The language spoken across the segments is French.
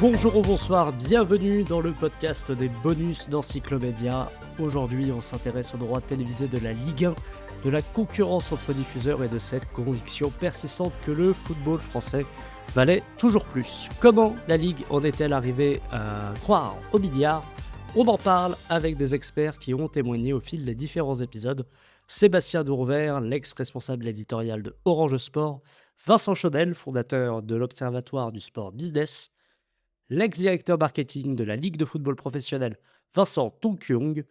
Bonjour ou bonsoir, bienvenue dans le podcast des bonus d'Encyclomédia. Aujourd'hui, on s'intéresse aux droits télévisés de la Ligue 1, de la concurrence entre diffuseurs et de cette conviction persistante que le football français valait toujours plus. Comment la Ligue en est-elle arrivée à croire au milliard? On en parle avec des experts qui ont témoigné au fil des différents épisodes. Sébastien Dourvert, l'ex-responsable éditorial de Orange Sport, Vincent Chaudel, fondateur de l'Observatoire du sport business, l'ex-directeur marketing de la Ligue de football professionnel Vincent Tonkyong,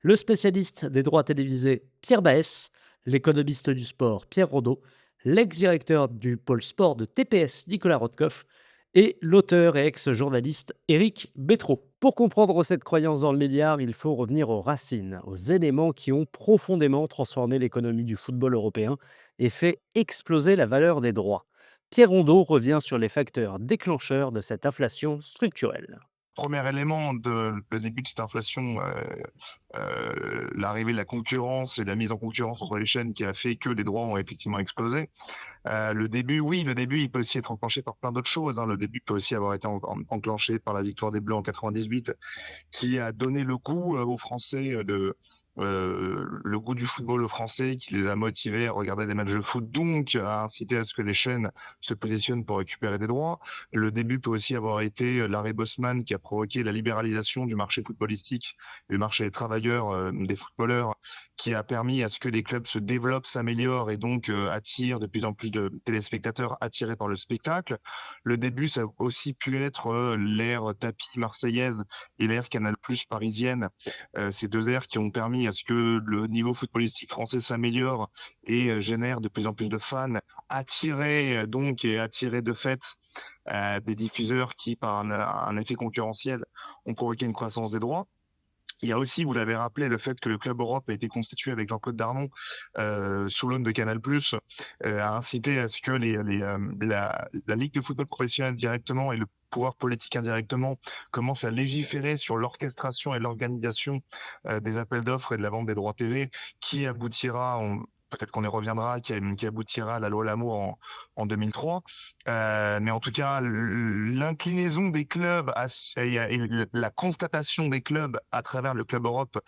le spécialiste des droits télévisés Pierre Baès, l'économiste du sport Pierre Rondeau, l'ex-directeur du pôle sport de TPS Nicolas Rothkopf et l'auteur et ex-journaliste Éric Bétraud. Pour comprendre cette croyance dans le milliard, il faut revenir aux racines, aux éléments qui ont profondément transformé l'économie du football européen et fait exploser la valeur des droits. Pierre Rondeau revient sur les facteurs déclencheurs de cette inflation structurelle. Premier élément de le début de cette inflation, l'arrivée de la concurrence et la mise en concurrence entre les chaînes qui a fait que les droits ont effectivement explosé. Le début, oui, le début, il peut aussi être enclenché par plein d'autres choses, hein. Le début peut aussi avoir été enclenché par la victoire des Bleus en 98, qui a donné le goût, aux Français, le goût du football aux Français, qui les a motivés à regarder des matchs de foot, donc à inciter à ce que les chaînes se positionnent pour récupérer des droits. Le début peut aussi avoir été, l'arrêt Bosman qui a provoqué la libéralisation du marché footballistique, du marché des travailleurs, des footballeurs, qui a permis à ce que les clubs se développent, s'améliorent et donc, attirent de plus en plus de téléspectateurs attirés par le spectacle. Le début, ça a aussi pu être, l'ère tapis marseillaise et l'ère Canal+ parisienne, ces 2 aires qui ont permis à ce que le niveau footballistique français s'améliore et génère de plus en plus de fans, attirés, donc et attirés de fait, des diffuseurs qui, par un effet concurrentiel, ont provoqué une croissance des droits. Il y a aussi, vous l'avez rappelé, le fait que le Club Europe a été constitué avec Jean-Claude Darmon, sous l'aune de Canal+, a incité à ce que la Ligue de football professionnel directement et le pouvoir politique indirectement commencent à légiférer sur l'orchestration et l'organisation, des appels d'offres et de la vente des droits TV qui aboutira, peut-être qu'on y reviendra, qui aboutira à la loi Lamour en 2003. Mais en tout cas, l'inclinaison des clubs et la constatation des clubs à travers le Club Europe,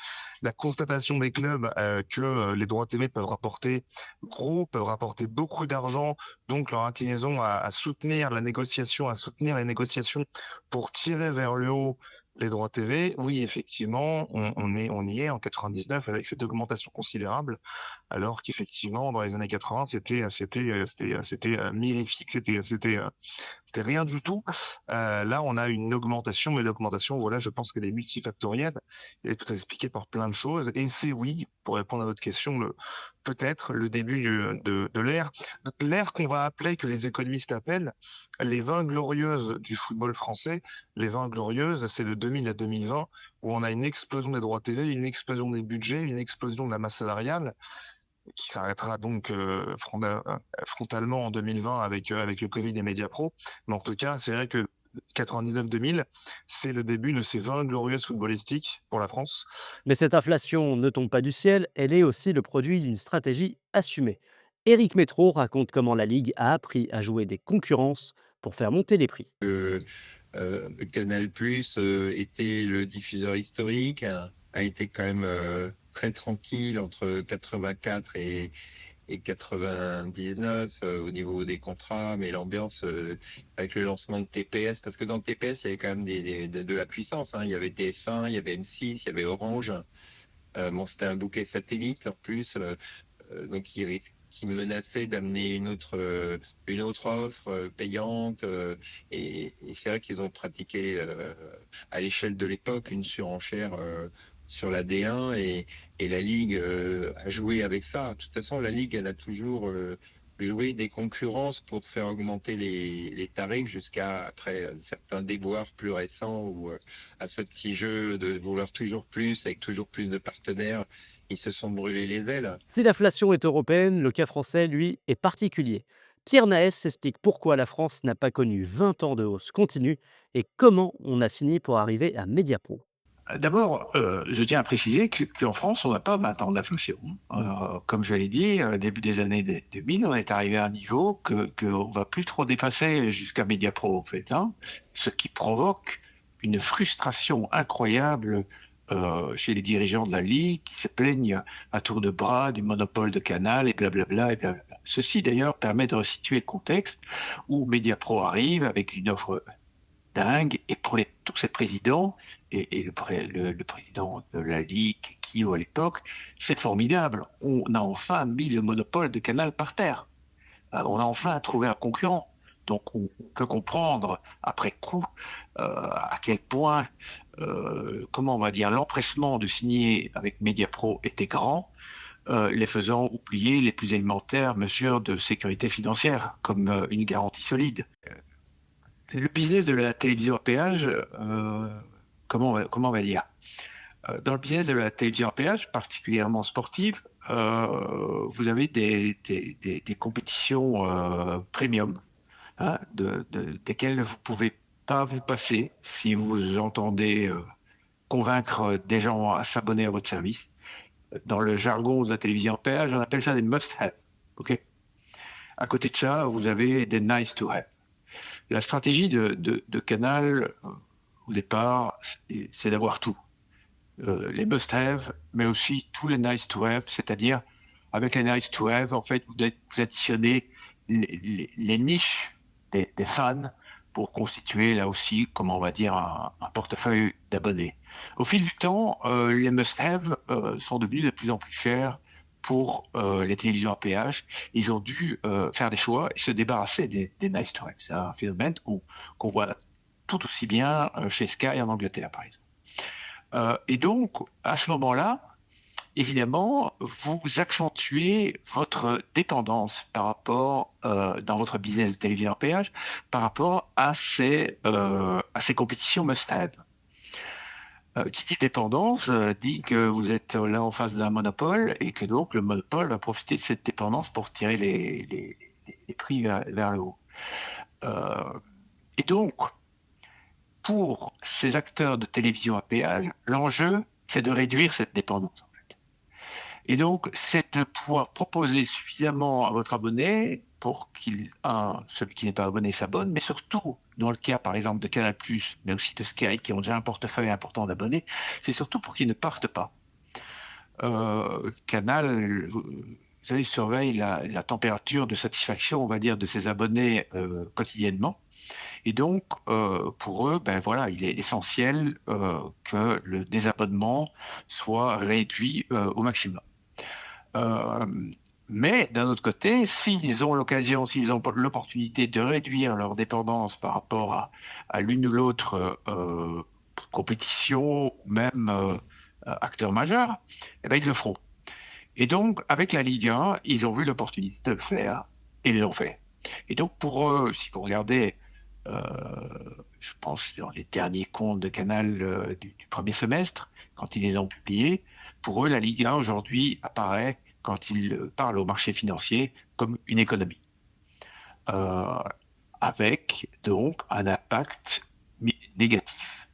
la constatation des clubs que les droits TV peuvent rapporter gros, peuvent rapporter beaucoup d'argent, donc leur inclinaison à soutenir la négociation, à soutenir les négociations pour tirer vers le haut les droits TV. Oui, effectivement, on y est en 99 avec cette augmentation considérable, alors qu'effectivement, dans les années 80, c'était mirifique, c'était rien du tout. Là, on a une augmentation, mais l'augmentation, voilà, je pense qu'elle est multifactorielle. Elle est peut-être expliquée par plein de choses. Et c'est oui, pour répondre à votre question, peut-être le début de l'ère qu'on va appeler, que les économistes appellent, les 20 glorieuses du football français. Les 20 glorieuses, c'est de 2000 à 2020, où on a une explosion des droits TV, une explosion des budgets, une explosion de la masse salariale, qui s'arrêtera donc frontalement en 2020 avec le Covid et Mediapro. Mais en tout cas, c'est vrai que 99-2000, c'est le début de ces 20 glorieuses footballistiques pour la France. Mais cette inflation ne tombe pas du ciel, elle est aussi le produit d'une stratégie assumée. Éric Métro raconte comment la Ligue a appris à jouer des concurrences pour faire monter les prix. Canal+, était le diffuseur historique, a été quand même très tranquille entre 84 et 99 au niveau des contrats, mais l'ambiance avec le lancement de TPS, parce que dans le TPS, il y avait quand même de la puissance, hein. Il y avait TF1, il y avait M6, il y avait Orange. Bon, c'était un bouquet satellite en plus, donc qui menaçait d'amener une autre offre payante. Et c'est vrai qu'ils ont pratiqué à l'échelle de l'époque une surenchère sur la D1 et la Ligue a joué avec ça. De toute façon, la Ligue, elle a toujours joué des concurrences pour faire augmenter les tarifs jusqu'à après certains déboires plus récents ou à ce petit jeu de vouloir toujours plus avec toujours plus de partenaires. Ils se sont brûlés les ailes. Si l'inflation est européenne, le cas français, lui, est particulier. Pierre Naès explique pourquoi la France n'a pas connu 20 ans de hausse continue et comment on a fini pour arriver à Mediapro. D'abord, je tiens à préciser qu'en France, on n'a pas 20 ans d'inflation. Comme je l'ai dit, début des années 2000, on est arrivé à un niveau qu'on ne va plus trop dépasser jusqu'à Mediapro, en fait, hein, ce qui provoque une frustration incroyable chez les dirigeants de la Ligue qui se plaignent à tour de bras du monopole de Canal et blablabla. Et blablabla. Ceci, d'ailleurs, permet de resituer le contexte où Mediapro arrive avec une offre dingue. Et pour tous ces présidents, et le président de la Ligue, Kio à l'époque, c'est formidable. On a enfin mis le monopole de Canal par terre. On a enfin trouvé un concurrent. Donc on peut comprendre après coup à quel point, comment on va dire, l'empressement de signer avec Mediapro était grand, les faisant oublier les plus élémentaires mesures de sécurité financière, comme une garantie solide. Le business de la télévision à péage, comment on va dire dans le business de la télévision à péage, particulièrement sportive, vous avez des compétitions premium, hein, desquelles vous ne pouvez pas vous passer si vous entendez convaincre des gens à s'abonner à votre service. Dans le jargon de la télévision à péage, on appelle ça des must-have. Okay, à côté de ça, vous avez des nice-to-have. La stratégie de Canal, au départ, c'est d'avoir tout. Les must-have, mais aussi tous les nice-to-have, c'est-à-dire, avec les nice-to-have, en fait, vous additionnez les niches des fans pour constituer, là aussi, comment on va dire, un portefeuille d'abonnés. Au fil du temps, les must-have sont devenus de plus en plus chers pour les télévisions à péage. Ils ont dû faire des choix et se débarrasser des nice-to-have. C'est un phénomène qu'on voit tout aussi bien chez Sky en Angleterre, par exemple. Et donc, à ce moment-là, évidemment, vous accentuez votre dépendance par rapport, dans votre business de télévision à péage, par rapport à ces compétitions must-have. Qui dit dépendance dit que vous êtes là en face d'un monopole et que donc le monopole va profiter de cette dépendance pour tirer les prix vers le haut. Et donc, pour ces acteurs de télévision à péage, l'enjeu, c'est de réduire cette dépendance. En fait. Et donc, c'est de pouvoir proposer suffisamment à votre abonné pour celui qui n'est pas abonné s'abonne, mais surtout, dans le cas, par exemple, de Canal+, mais aussi de Sky, qui ont déjà un portefeuille important d'abonnés, c'est surtout pour qu'ils ne partent pas. Canal, vous savez, surveille la température de satisfaction, on va dire, de ses abonnés quotidiennement. Et donc, pour eux, ben voilà, il est essentiel que le désabonnement soit réduit au maximum. Mais d'un autre côté, s'ils ont l'occasion, s'ils ont l'opportunité de réduire leur dépendance par rapport à l'une ou l'autre compétition, même acteur majeur, eh ben, ils le feront. Et donc, avec la Ligue 1, ils ont vu l'opportunité de le faire et ils l'ont fait. Et donc, pour eux, si vous regardez, je pense dans les derniers comptes de Canal du premier semestre, quand ils les ont publiés, pour eux, la Ligue 1 aujourd'hui apparaît, quand ils parlent au marché financier, comme une économie. Avec donc un impact négatif,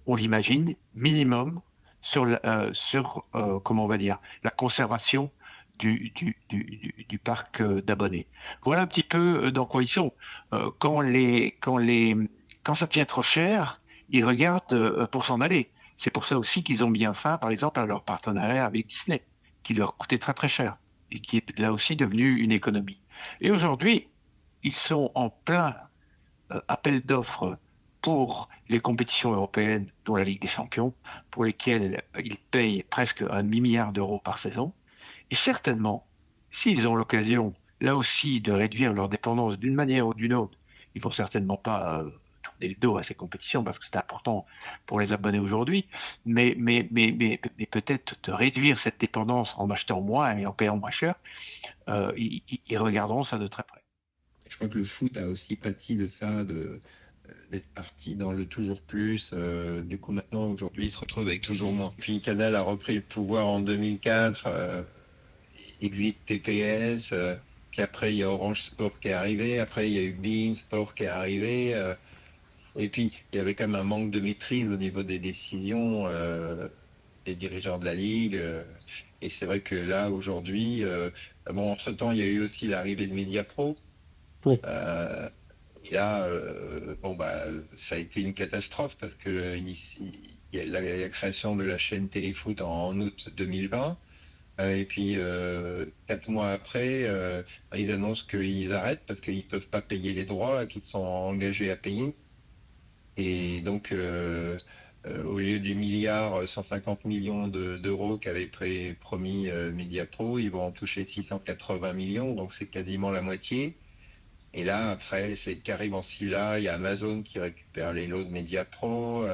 on l'imagine, minimum, sur comment on va dire, la conservation du parc d'abonnés. Voilà un petit peu dans quoi ils sont. Quand ça devient trop cher, ils regardent pour s'en aller. C'est pour ça aussi qu'ils ont bien fin, par exemple, à leur partenariat avec Disney, qui leur coûtait très très cher et qui est là aussi devenu une économie. Et aujourd'hui, ils sont en plein appel d'offres pour les compétitions européennes, dont la Ligue des Champions, pour lesquelles ils payent presque 1 milliard d'euros par saison. Et certainement, s'ils ont l'occasion, là aussi, de réduire leur dépendance d'une manière ou d'une autre, ils ne vont certainement pas tourner le dos à ces compétitions parce que c'est important pour les abonnés aujourd'hui, mais peut-être de réduire cette dépendance en achetant moins et en payant moins cher, ils regarderont ça de très près. Je crois que le foot a aussi pâti de ça, d'être parti dans le toujours plus. Du coup, maintenant, aujourd'hui, il se retrouve avec toujours moins. Puis Canal a repris le pouvoir en 2004, exit TPS, puis après, il y a Orange Sport qui est arrivé, après, il y a eu beIN Sport qui est arrivé. Et puis, il y avait quand même un manque de maîtrise au niveau des décisions des dirigeants de la Ligue. Et c'est vrai que là, aujourd'hui, bon, entre-temps, il y a eu aussi l'arrivée de Mediapro. Oui. Et là, bon, bah, ça a été une catastrophe parce que il y a la création de la chaîne Téléfoot en août 2020. Et puis, 4 mois après, ils annoncent qu'ils arrêtent parce qu'ils ne peuvent pas payer les droits qu'ils sont engagés à payer. Et donc, au lieu du milliard 150 millions d'euros qu'avait promis Mediapro, ils vont en toucher 680 millions, donc c'est quasiment la moitié. Et là, après, c'est qu'arrive en Scylla, il y a Amazon qui récupère les lots de Mediapro,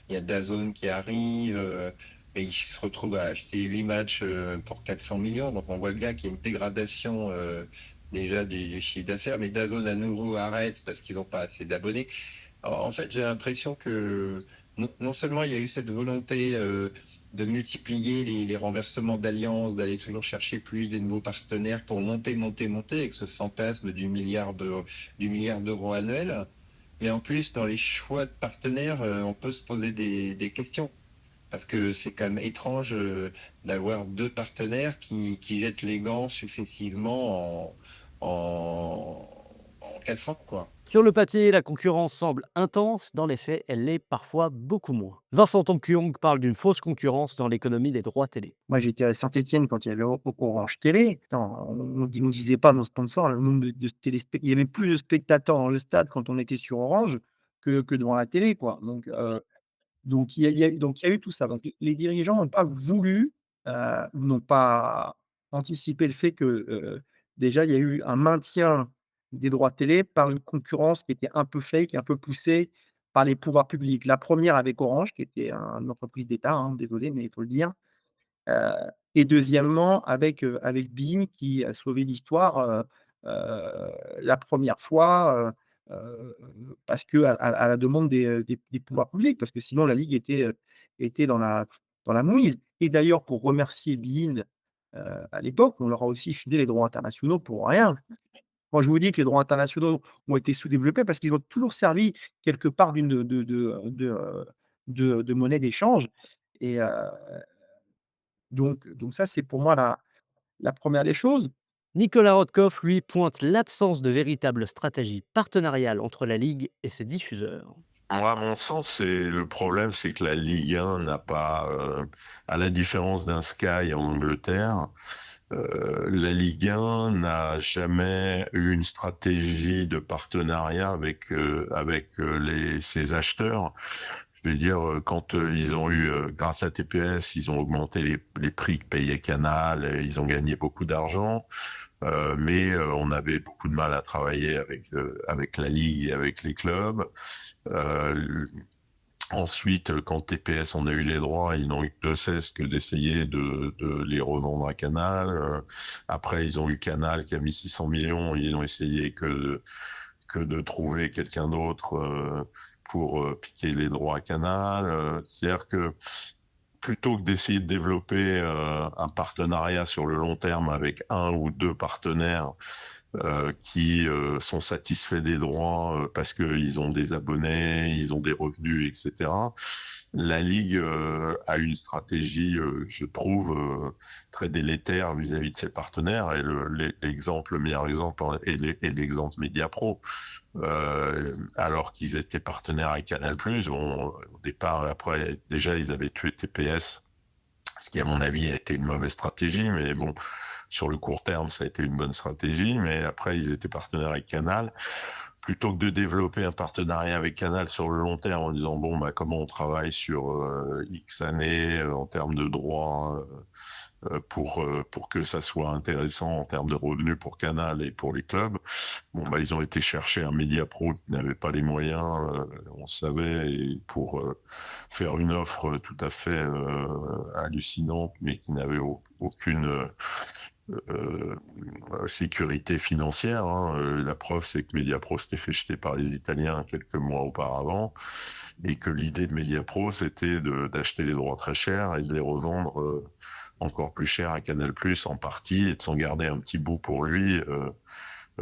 il y a DAZN qui arrive, et ils se retrouvent à acheter 8 matchs pour 400 millions. Donc on voit bien qu'il y a une dégradation déjà du chiffre d'affaires, mais DAZN à nouveau arrête parce qu'ils n'ont pas assez d'abonnés. En fait, j'ai l'impression que non seulement il y a eu cette volonté de multiplier les renversements d'alliances, d'aller toujours chercher plus des nouveaux partenaires pour monter, avec ce fantasme du milliard d'euros annuel. Mais en plus, dans les choix de partenaires, on peut se poser des questions. Parce que c'est quand même étrange d'avoir deux partenaires qui jettent les gants successivement en 4 ans, quoi. Sur le papier, la concurrence semble intense, dans les faits, elle l'est parfois beaucoup moins. Vincent Tompiong parle d'une fausse concurrence dans l'économie des droits télé. Moi, j'étais à Saint-Étienne quand il y avait Orange Télé. Attends, on disait pas à nos sponsors le nombre de il y avait plus de spectateurs dans le stade quand on était sur Orange que devant la télé, quoi. Donc il y a eu tout ça. Donc les dirigeants n'ont pas voulu, n'ont pas anticipé le fait que, déjà il y a eu un maintien des droits télé par une concurrence qui était un peu fake, un peu poussée par les pouvoirs publics. La première avec Orange qui était une entreprise d'État, hein, désolé, mais il faut le dire. Heu et deuxièmement avec Bein qui a sauvé l'histoire, la première fois, parce qu'à la demande des pouvoirs publics, parce que sinon la ligue était dans la mouise et d'ailleurs pour remercier Bein, à l'époque, on leur a aussi filé les droits internationaux pour rien. Quand je vous dis que les droits internationaux ont été sous-développés parce qu'ils ont toujours servi quelque part d'une de monnaie d'échange et donc ça, c'est pour moi la 1re des choses. Nicolas Rotkopf, lui, pointe l'absence de véritable stratégie partenariale entre la Ligue et ses diffuseurs. Moi, à mon sens, le problème, c'est que la Ligue 1 n'a pas, à la différence d'un Sky en Angleterre, la Ligue 1 n'a jamais eu une stratégie de partenariat avec ses acheteurs. Je veux dire, quand ils ont eu, grâce à TPS, ils ont augmenté les prix que payait Canal, et ils ont gagné beaucoup d'argent. Mais on avait beaucoup de mal à travailler avec la Ligue et avec les clubs. Ensuite, quand TPS en a eu les droits, ils n'ont eu de cesse que d'essayer de les revendre à Canal. Après, ils ont eu Canal qui a mis 600 millions, ils n'ont essayé que de trouver quelqu'un d'autre pour piquer les droits à Canal. C'est-à-dire que plutôt que d'essayer de développer un partenariat sur le long terme avec un ou deux partenaires qui sont satisfaits des droits parce qu'ils ont des abonnés, ils ont des revenus, etc. La Ligue a une stratégie, je trouve, très délétère vis-à-vis de ses partenaires. Et le meilleur exemple est l'exemple Mediapro. Alors qu'ils étaient partenaires avec Canal+, bon, au départ, après, déjà, ils avaient tué TPS, ce qui, à mon avis, a été une mauvaise stratégie, mais bon, sur le court terme, ça a été une bonne stratégie, mais après, ils étaient partenaires avec Canal. Plutôt que de développer un partenariat avec Canal sur le long terme en disant, bon, bah, comment on travaille sur X années en termes de droits pour que ça soit intéressant en termes de revenus pour Canal et pour les clubs. Bon, bah, ils ont été chercher un Mediapro qui n'avait pas les moyens, on savait, et pour faire une offre tout à fait hallucinante, mais qui n'avait aucune sécurité financière. Hein. La preuve, c'est que Mediapro s'était fait jeter par les Italiens quelques mois auparavant, et que l'idée de Mediapro, c'était d'acheter les droits très chers et de les revendre encore plus cher à Canal+, en partie, et de s'en garder un petit bout pour lui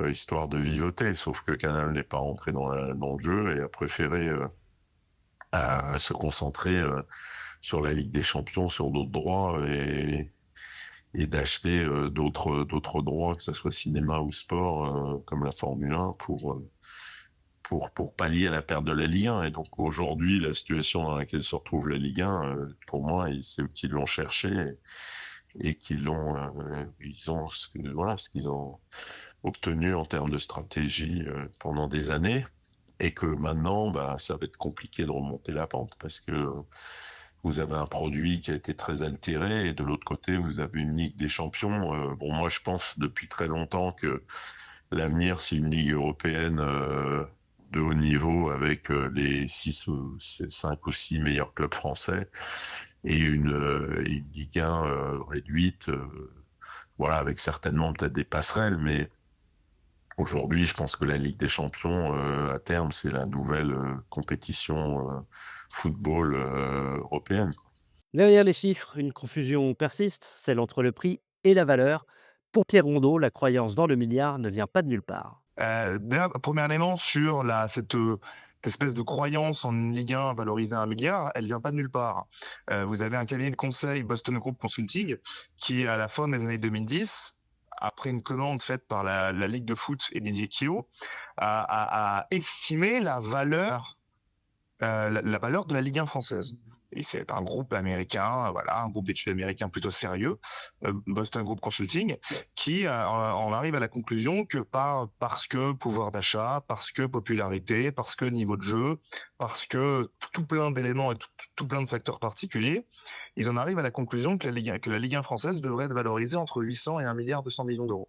histoire de vivoter. Sauf que Canal n'est pas rentré dans le jeu et a préféré à se concentrer sur la Ligue des Champions, sur d'autres droits et d'acheter d'autres droits, que ce soit cinéma ou sport, comme la Formule 1, pour pallier à la perte de la Ligue 1. Et donc aujourd'hui, la situation dans laquelle se retrouve la Ligue 1, pour moi, c'est eux qui l'ont cherché et ils ont ce qu'ils ont obtenu en termes de stratégie pendant des années. Et que maintenant, bah, ça va être compliqué de remonter la pente parce que vous avez un produit qui a été très altéré et de l'autre côté, vous avez une Ligue des Champions. Bon, moi, je pense depuis très longtemps que l'avenir, c'est une Ligue européenne de haut niveau avec les 5 ou 6 meilleurs clubs français et une Ligue 1 réduite, voilà, avec certainement peut-être des passerelles, mais aujourd'hui, je pense que la Ligue des Champions, à terme, c'est la nouvelle compétition football européenne. Derrière les chiffres, une confusion persiste, celle entre le prix et la valeur. Pour Pierre Rondeau, la croyance dans le milliard ne vient pas de nulle part. Déjà, premier élément sur cette espèce de croyance en une Ligue 1 valorisée à 1 milliard, elle vient pas de nulle part. Vous avez un cabinet de conseil, Boston Group Consulting, qui, à la fin des années 2010, après une commande faite par la Ligue de foot et Didier Quio, a estimé la valeur de la Ligue 1 française. Et c'est un groupe américain, voilà, un groupe d'études américain plutôt sérieux, Boston Group Consulting, qui en arrive à la conclusion que parce que pouvoir d'achat, parce que popularité, parce que niveau de jeu, parce que tout plein d'éléments et tout plein de facteurs particuliers, ils en arrivent à la conclusion que la Ligue 1 française devrait être valorisée entre 800 et 1 milliard 200 millions d'euros.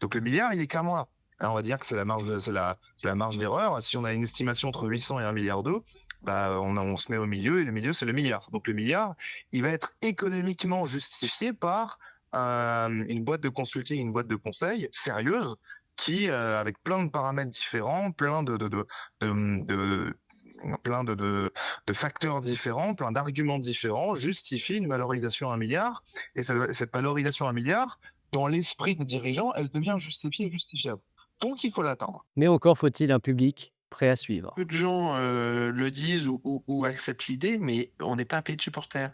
Donc le milliard, il est clairement là. Alors, on va dire que c'est la marge d'erreur. Si on a une estimation entre 800 et 1 milliard d'euros, bah, on se met au milieu et le milieu, c'est le milliard. Donc, le milliard, il va être économiquement justifié par une boîte de consulting, une boîte de conseil sérieuse qui, avec plein de paramètres différents, plein de facteurs différents, plein d'arguments différents, justifie une valorisation à 1 milliard. Et cette valorisation à 1 milliard, dans l'esprit des dirigeants, elle devient justifiée et justifiable. Donc, il faut l'attendre. Mais encore faut-il un public prêt à suivre. Peu de gens le disent ou acceptent l'idée, mais on n'est pas un pays de supporters.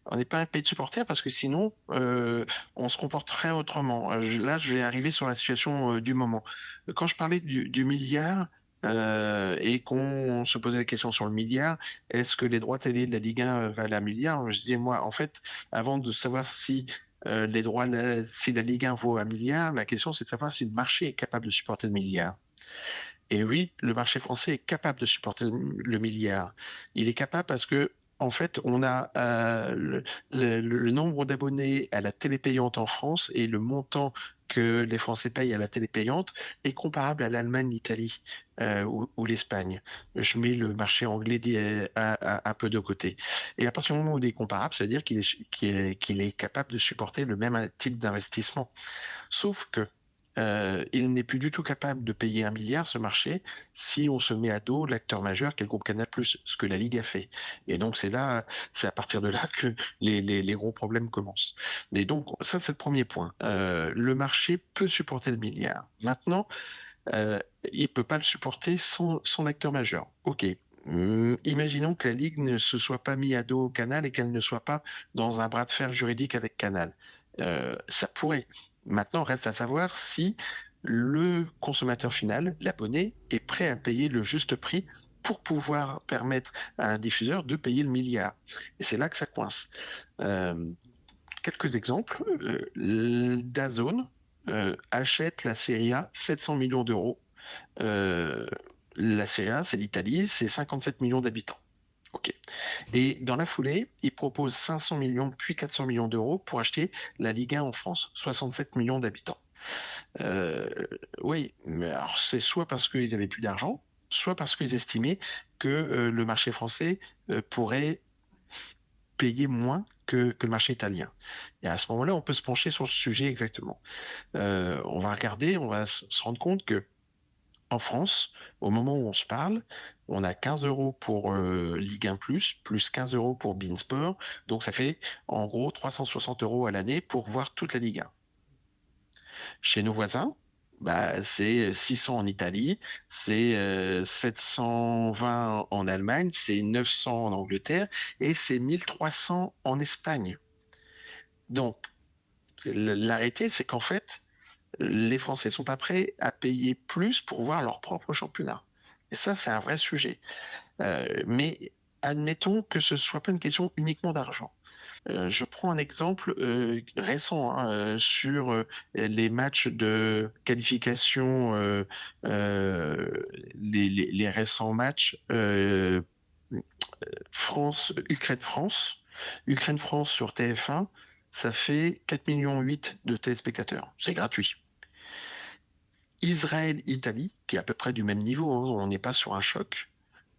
On n'est pas un pays de supporters parce que sinon, on se comporterait autrement. Là, je vais arriver sur la situation du moment. Quand je parlais du milliard et qu'on se posait la question sur le milliard, est-ce que les droits télé de la Ligue 1 valent 1 milliard? Je disais, moi, en fait, avant de savoir si si la Ligue 1 vaut 1 milliard, la question c'est de savoir si le marché est capable de supporter le milliard. Et oui, le marché français est capable de supporter le milliard. Il est capable parce que, en fait, on a le nombre d'abonnés à la télé payante en France et le montant que les Français payent à la télé payante est comparable à l'Allemagne, l'Italie ou l'Espagne. Je mets le marché anglais un peu de côté. Et à partir du moment où il est comparable, c'est-à-dire qu'il est capable de supporter le même type d'investissement. Sauf que il n'est plus du tout capable de payer 1 milliard, ce marché, si on se met à dos l'acteur majeur qui est le groupe Canal+, ce que la Ligue a fait. Et donc c'est à partir de là que les gros problèmes commencent. Et donc ça c'est le premier point. Le marché peut supporter le milliard. Maintenant, il peut pas le supporter sans son acteur majeur. Ok. Imaginons que la Ligue ne se soit pas mis à dos au Canal et qu'elle ne soit pas dans un bras de fer juridique avec Canal. Ça pourrait. Maintenant, reste à savoir si le consommateur final, l'abonné, est prêt à payer le juste prix pour pouvoir permettre à un diffuseur de payer le milliard. Et c'est là que ça coince. Quelques exemples. DAZN achète la Serie A 700 millions d'euros. La Serie A, c'est l'Italie, c'est 57 millions d'habitants. Ok. Et dans la foulée, il propose 500 millions puis 400 millions d'euros pour acheter la Ligue 1 en France, 67 millions d'habitants. Oui, mais alors c'est soit parce qu'ils n'avaient plus d'argent, soit parce qu'ils estimaient que le marché français pourrait payer moins que le marché italien. Et à ce moment-là, on peut se pencher sur ce sujet exactement. On va regarder, on va se rendre compte que en France, au moment où on se parle, on a 15 euros pour Ligue 1+, plus 15 euros pour Beansport. Donc ça fait en gros 360 euros à l'année pour voir toute la Ligue 1. Chez nos voisins, Bah, c'est 600 en Italie, c'est 720 en Allemagne, c'est 900 en Angleterre et c'est 1300 en Espagne. Donc, l'arrêté, c'est qu'en fait, les Français sont pas prêts à payer plus pour voir leur propre championnat. Et ça, c'est un vrai sujet. Mais admettons que ce soit pas une question uniquement d'argent. Je prends un exemple récent hein, sur les matchs de qualification, les récents matchs France-Ukraine-France. Ukraine-France sur TF1, ça fait 4,8 millions de téléspectateurs. C'est gratuit. Israël-Italie, qui est à peu près du même niveau, hein, on n'est pas sur un choc.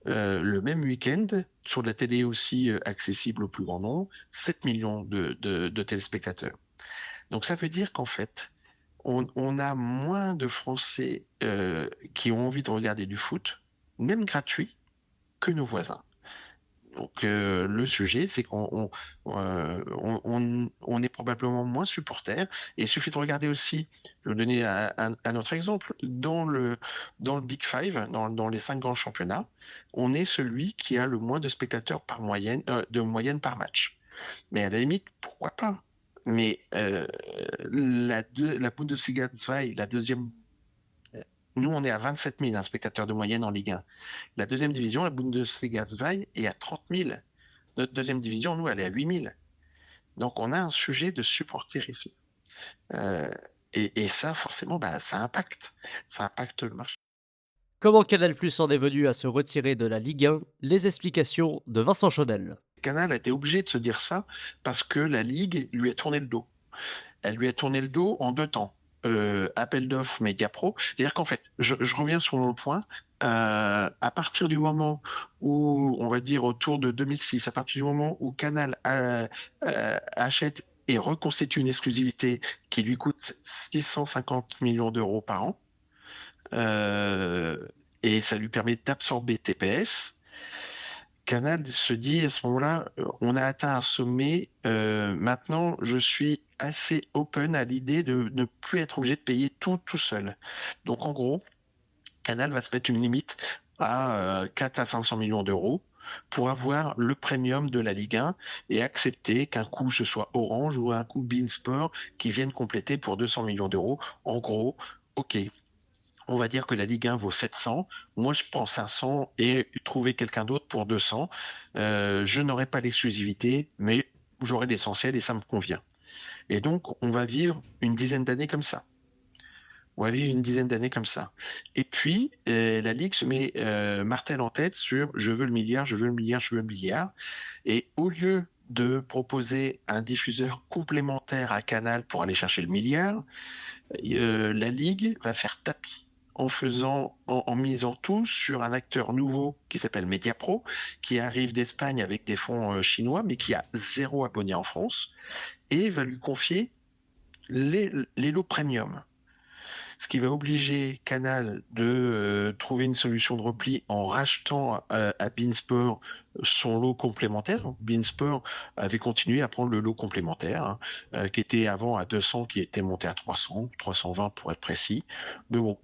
Le même week-end, sur de la télé aussi accessible au plus grand nombre, 7 millions de téléspectateurs. Donc ça veut dire qu'en fait, on a moins de Français qui ont envie de regarder du foot, même gratuit, que nos voisins. Donc le sujet, c'est qu'on est probablement moins supporters. Et il suffit de regarder aussi, je vais vous donner un autre exemple, dans le Big Five, dans les 5 grands championnats, on est celui qui a le moins de spectateurs de moyenne par match. Mais à la limite, pourquoi pas? Mais la Bundesliga 2, la deuxième, nous on est à 27 000 spectateurs de moyenne en Ligue 1. La deuxième division, la Bundesliga 2, est à 30 000. Notre deuxième division, nous, elle est à 8 000. Donc on a un sujet de supporterisme. Euh, et ça, forcément, bah, ça impacte. Ça impacte le marché. Comment Canal+ en est venu à se retirer de la Ligue 1? Les explications de Vincent Chaudel. Canal a été obligé de se dire ça parce que la Ligue lui a tourné le dos. Elle lui a tourné le dos en 2 temps. Appel d'offres Mediapro. C'est-à-dire qu'en fait, je reviens sur mon point, à partir du moment où, on va dire autour de 2006, à partir du moment où Canal achète et reconstitue une exclusivité qui lui coûte 650 millions d'euros par an, euh, et ça lui permet d'absorber TPS, Canal se dit à ce moment-là, on a atteint un sommet. Maintenant, je suis assez open à l'idée de ne plus être obligé de payer tout seul. Donc, en gros, Canal va se mettre une limite à 4 à 500 millions d'euros pour avoir le premium de la Ligue 1 et accepter qu'un coup ce soit Orange ou un coup beIN Sport qui viennent compléter pour 200 millions d'euros. En gros, ok, on va dire que la Ligue 1 vaut 700. Moi, je prends 500 et trouver quelqu'un d'autre pour 200. Je n'aurai pas l'exclusivité, mais j'aurai l'essentiel et ça me convient. Et donc, on va vivre une dizaine d'années comme ça. On va vivre une dizaine d'années comme ça. Et puis, la Ligue se met martel en tête sur je veux le milliard, je veux le milliard, je veux le milliard. Et au lieu de proposer un diffuseur complémentaire à Canal pour aller chercher le milliard, la Ligue va faire tapis en misant tout sur un acteur nouveau qui s'appelle Mediapro, qui arrive d'Espagne avec des fonds chinois, mais qui a 0 abonné en France, et va lui confier les lots premium. Ce qui va obliger Canal de trouver une solution de repli en rachetant à beIN Sport son lot complémentaire. beIN Sport avait continué à prendre le lot complémentaire, hein, qui était avant à 200, qui était monté à 300, 320 pour être précis. Mais bon,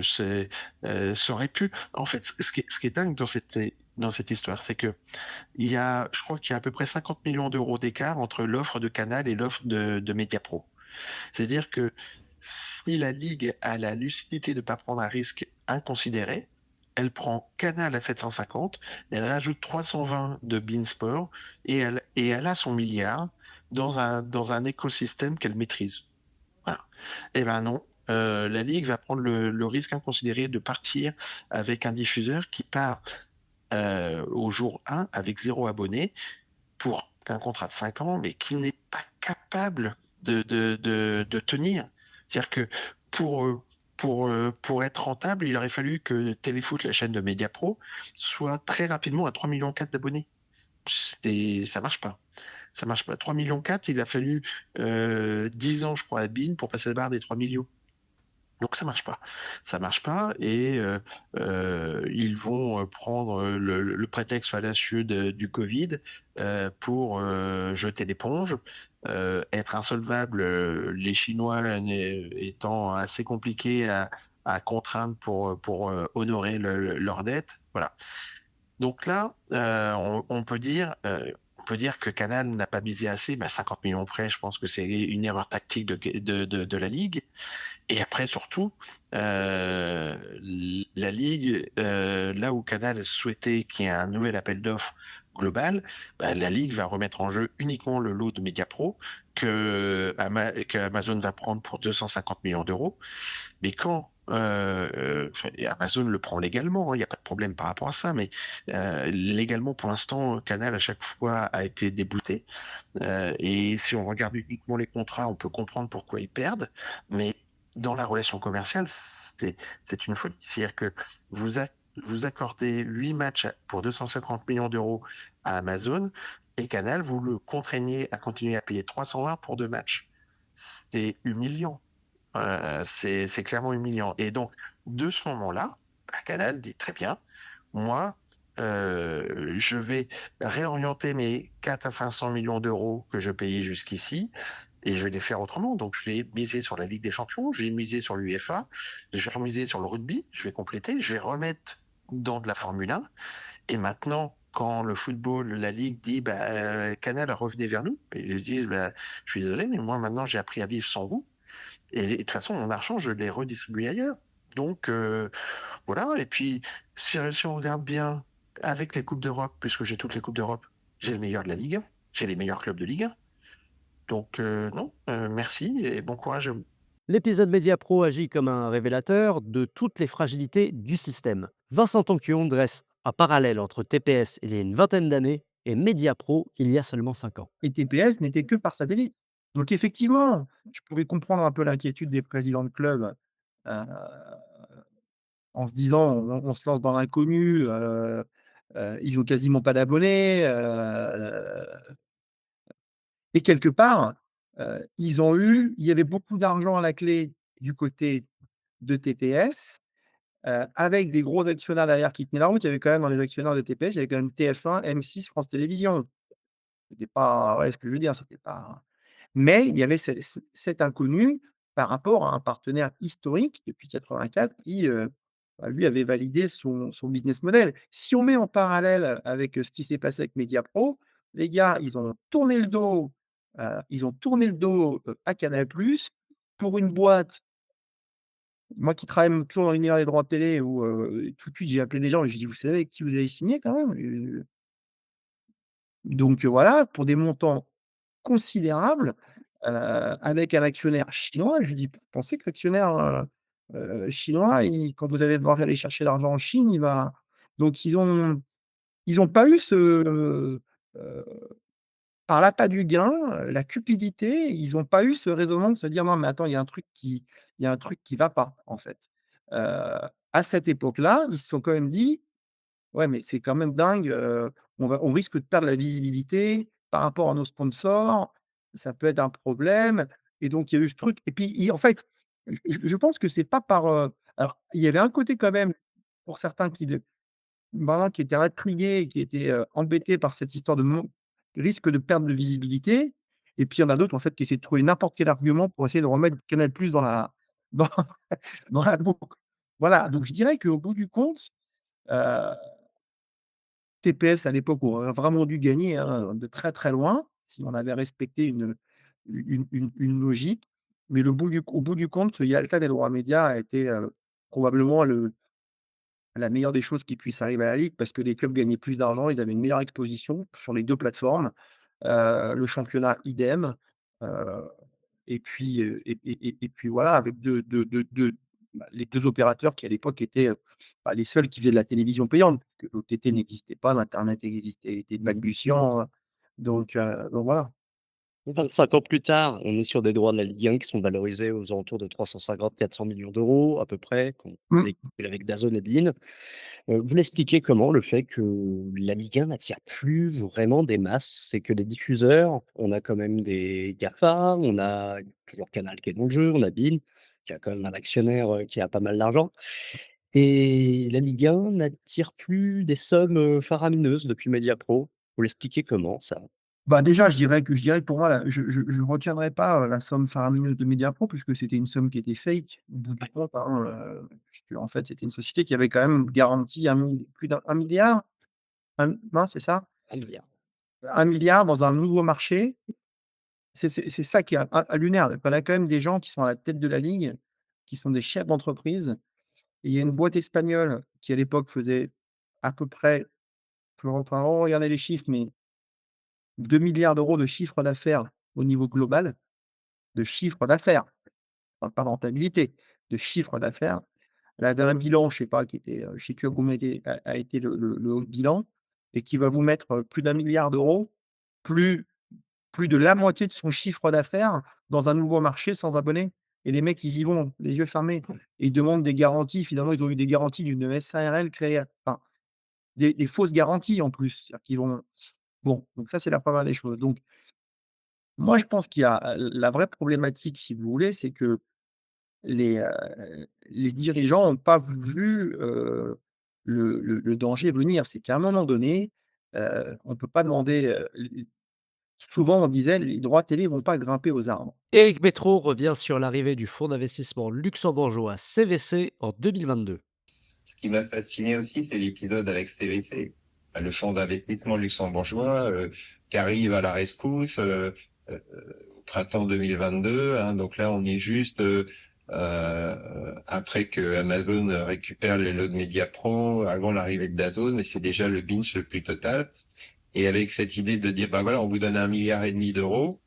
ça aurait pu. En fait, ce qui est dingue dans cette histoire, c'est que je crois qu'il y a à peu près 50 millions d'euros d'écart entre l'offre de Canal et l'offre de Mediapro. C'est-à-dire que si la Ligue a la lucidité de ne pas prendre un risque inconsidéré, elle prend Canal à 750, elle rajoute 320 de beIN Sport et elle a son milliard dans un écosystème qu'elle maîtrise. Voilà. Eh ben non, la Ligue va prendre le risque inconsidéré de partir avec un diffuseur qui part au jour 1 avec 0 abonné pour un contrat de 5 ans, mais qui n'est pas capable de tenir. C'est-à-dire que pour, pour être rentable, il aurait fallu que Téléfoot, la chaîne de Mediapro, soit très rapidement à 3,4 millions d'abonnés. Ça marche pas. Ça marche pas. 3,4 millions, il a fallu 10 ans, je crois, à BIN pour passer la barre des 3 millions. Donc ça marche pas. Ça marche pas et ils vont prendre le prétexte fallacieux du Covid pour jeter l'éponge. être insolvable, les Chinois étant assez compliqués à contraindre pour honorer leurs dettes. Voilà. Donc là, on peut dire que Canal n'a pas misé assez. 50 millions près, je pense que c'est une erreur tactique de la Ligue. Et après, surtout, la Ligue, là où Canal souhaitait qu'il y ait un nouvel appel d'offres global, la Ligue va remettre en jeu uniquement le lot de Mediapro que Amazon va prendre pour 250 millions d'euros. Mais quand et Amazon le prend légalement, hein, il n'y a pas de problème par rapport à ça, mais légalement, pour l'instant, Canal à chaque fois a été débouté. Et si on regarde uniquement les contrats, on peut comprendre pourquoi ils perdent. Mais dans la relation commerciale, c'est une folie. C'est-à-dire que vous, vous accordez 8 matchs pour 250 millions d'euros à Amazon et Canal, vous le contraignez à continuer à payer 320 pour 2 matchs. C'est humiliant. C'est clairement humiliant. Et donc, de ce moment-là, Canal dit très bien, moi, je vais réorienter mes 4 à 500 millions d'euros que je payais jusqu'ici et je vais les faire autrement. Donc, je vais miser sur la Ligue des Champions, je vais miser sur l'UEFA, je vais miser sur le rugby, je vais compléter, je vais remettre dans de la Formule 1. Et maintenant, quand le football, la Ligue dit, Canal, revenez vers nous, et ils disent, je suis désolé, mais moi, maintenant, j'ai appris à vivre sans vous. Et de toute façon, mon argent, je l'ai redistribué ailleurs. Donc, voilà. Et puis, si on regarde bien, avec les Coupes d'Europe, puisque j'ai toutes les Coupes d'Europe, j'ai le meilleur de la Ligue 1, j'ai les meilleurs clubs de Ligue 1. Donc, non, merci et bon courage à vous. L'épisode Mediapro agit comme un révélateur de toutes les fragilités du système. Vincent Tanquion dresse un parallèle entre TPS il y a une vingtaine d'années et Mediapro il y a seulement 5 ans. Et TPS n'était que par satellite. Donc effectivement, je pouvais comprendre un peu l'inquiétude des présidents de clubs, heu, en se disant: «On se lance dans l'inconnu, ils ont quasiment pas d'abonnés», et quelque part, il y avait beaucoup d'argent à la clé du côté de TPS, avec des gros actionnaires derrière qui tenaient la route. Il y avait quand même dans les actionnaires de TPS, il y avait quand même TF1, M6, France Télévisions. C'était pas, ouais, ce que je veux dire, c'était pas, mais il y avait cet inconnu par rapport à un partenaire historique depuis 84 qui, lui avait validé son business model. Si on met en parallèle avec, ce qui s'est passé avec Mediapro, les gars, ils ont tourné le dos, à Canal+ pour une boîte. Moi qui travaille toujours dans l'univers des droits télé où, tout de suite j'ai appelé les gens et j'ai dit: «Vous savez avec qui vous avez signé quand même?» Donc, voilà, pour des montants considérables, avec un actionnaire chinois. Je lui dis: «Vous pensez que l'actionnaire, chinois, quand vous allez devoir aller chercher l'argent en Chine, il va». Donc ils ont pas eu par l'appât du gain, la cupidité, ils ont pas eu ce raisonnement de se dire: «Non mais attends, il y a un truc qui va pas, en fait». Heu, à cette époque-là, ils se sont quand même dit: «Ouais, mais c'est quand même dingue, on risque de perdre la visibilité par rapport à nos sponsors, ça peut être un problème», et donc il y a eu ce truc et puis en fait, je pense que c'est pas par, alors il y avait un côté quand même pour certains qui étaient intrigués et qui étaient, embêtés par cette histoire de risque de perte de visibilité, et puis il y en a d'autres en fait qui essaient de trouver n'importe quel argument pour essayer de remettre Canal+ dans la dans dans la boucle. Voilà, donc je dirais qu'au bout du compte, heu TPS à l'époque aurait vraiment dû gagner, hein, de très, très loin, si on avait respecté une logique. Mais au bout du compte, ce Yalta des droits médias a été, probablement la meilleure des choses qui puisse arriver à la ligue parce que les clubs gagnaient plus d'argent, ils avaient une meilleure exposition sur les 2 plateformes, le championnat idem, heu et puis, et puis voilà, avec les 2 opérateurs qui à l'époque étaient, les seuls qui faisaient de la télévision payante, que l'OTT n'existait pas, l'internet existait était balbutiant, donc voilà. 25 ans plus tard, on est sur des droits de la Ligue 1 qui sont valorisés aux alentours de 350-400 millions d'euros à peu près, quand on Mmh. les calcule avec DAZN et beIN. Vous l'expliquez comment le fait que la Ligue 1 n'attire plus vraiment des masses? C'est que les diffuseurs, on a quand même des GAFA, on a toujours Canal qui est dans le jeu, on a beIN qui a quand même un actionnaire, qui a pas mal d'argent et la Ligue 1 n'attire plus des sommes, faramineuses depuis Mediapro. Vous l'expliquez comment ça? Bah, déjà, je dirais que pour moi, je retiendrai pas, la somme faramineuse de Mediapro puisque c'était une somme qui était fake au bout du compte, hein, puisqu'en fait, c'était une société qui avait quand même garanti plus d'1 milliard? Non, c'est ça? 1 milliard. 1 milliard dans un nouveau marché. C'est ça qui est lunaire. On a quand même des gens qui sont à la tête de la ligue, qui sont des chefs d'entreprise et il y a une boîte espagnole qui, à l'époque, faisait à peu près, faut regarder les chiffres, mais 2 milliards d'euros de chiffre d'affaires au niveau global, de chiffre d'affaires, pas de rentabilité, de chiffre d'affaires. Elle avait un bilan, je sais pas, qui était, je sais plus combien a été le haut de bilan et qui va vous mettre, plus d'1 milliard d'euros, plus plus de la moitié de son chiffre d'affaires dans un nouveau marché sans abonnés et les mecs, ils y vont les yeux fermés et ils demandent des garanties. Finalement, ils ont eu des garanties d'une SARL créée, enfin, des fausses garanties en plus. C'est-à-dire qu'ils vont bon, donc ça, c'est la première des choses. Donc moi, je pense qu'il y a, la vraie problématique, si vous voulez, c'est que les dirigeants n'ont pas vu, le danger venir. C'est qu'à un moment donné, on ne peut pas demander, souvent on disait: «Les droits télé vont pas grimper aux arbres». Éric Métro revient sur l'arrivée du fonds d'investissement luxembourgeois CVC en 2022. Ce qui m'a fasciné aussi, c'est l'épisode avec CVC, le fonds d'investissement luxembourgeois, qui arrive à la rescousse euh, au printemps 2022. Hein. Donc là, on est juste après que Amazon récupère les lots de Mediapro, avant l'arrivée de DAZN, et c'est déjà le binge le plus total. Et avec cette idée de dire, bah voilà, on vous donne 1,5 milliard d'euros,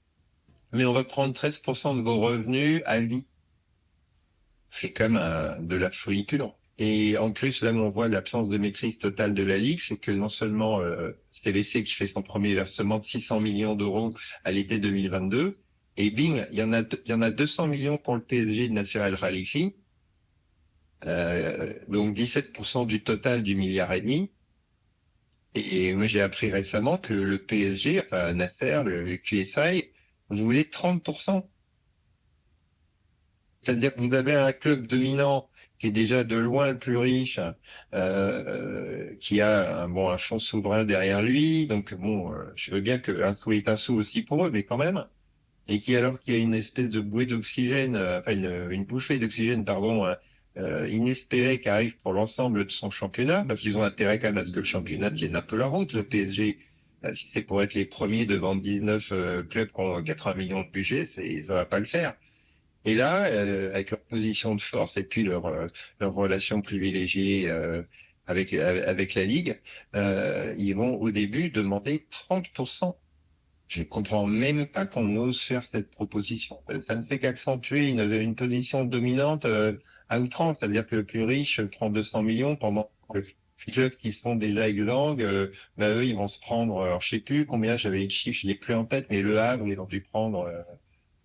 mais on va prendre 13% de vos revenus à vie. C'est quand même de la folie pure. Et en plus, là où on voit l'absence de maîtrise totale de la Ligue, c'est que non seulement CVC qui fait son premier versement de 600 millions d'euros à l'été 2022, et bing, il y en a 200 millions pour le PSG de Nasser El Khalifi, donc 17% du total du milliard et demi. Et moi, j'ai appris récemment que le PSG, enfin Nasser, le QSI, voulait 30%. C'est-à-dire que vous avez un club dominant qui est déjà de loin le plus riche, qui a un fonds souverain derrière lui. Donc bon, je veux bien qu'un sou est un sou aussi pour eux, mais quand même. Et qui alors qu'il y a une espèce de bouée d'oxygène, enfin une bouffée d'oxygène, pardon, inespérée qui arrive pour l'ensemble de son championnat, parce qu'ils ont intérêt quand même à ce que le championnat tienne un peu la route. Le PSG, si c'est pour être les premiers devant 19 clubs qui ont 80 millions de budget, ça va pas le faire. Et là, avec leur position de force et puis leur relation privilégiée avec la Ligue, ils vont au début demander 30%. Je ne comprends même pas qu'on ose faire cette proposition. Ça ne fait qu'accentuer une position dominante à outrance. C'est-à-dire que le plus riche prend 200 millions pendant que les clubs qui sont déjà exsangues, bah, eux, ils vont se prendre, alors, je sais plus combien, j'avais le chiffre, je l'ai plus en tête, mais Le Havre, ils ont dû prendre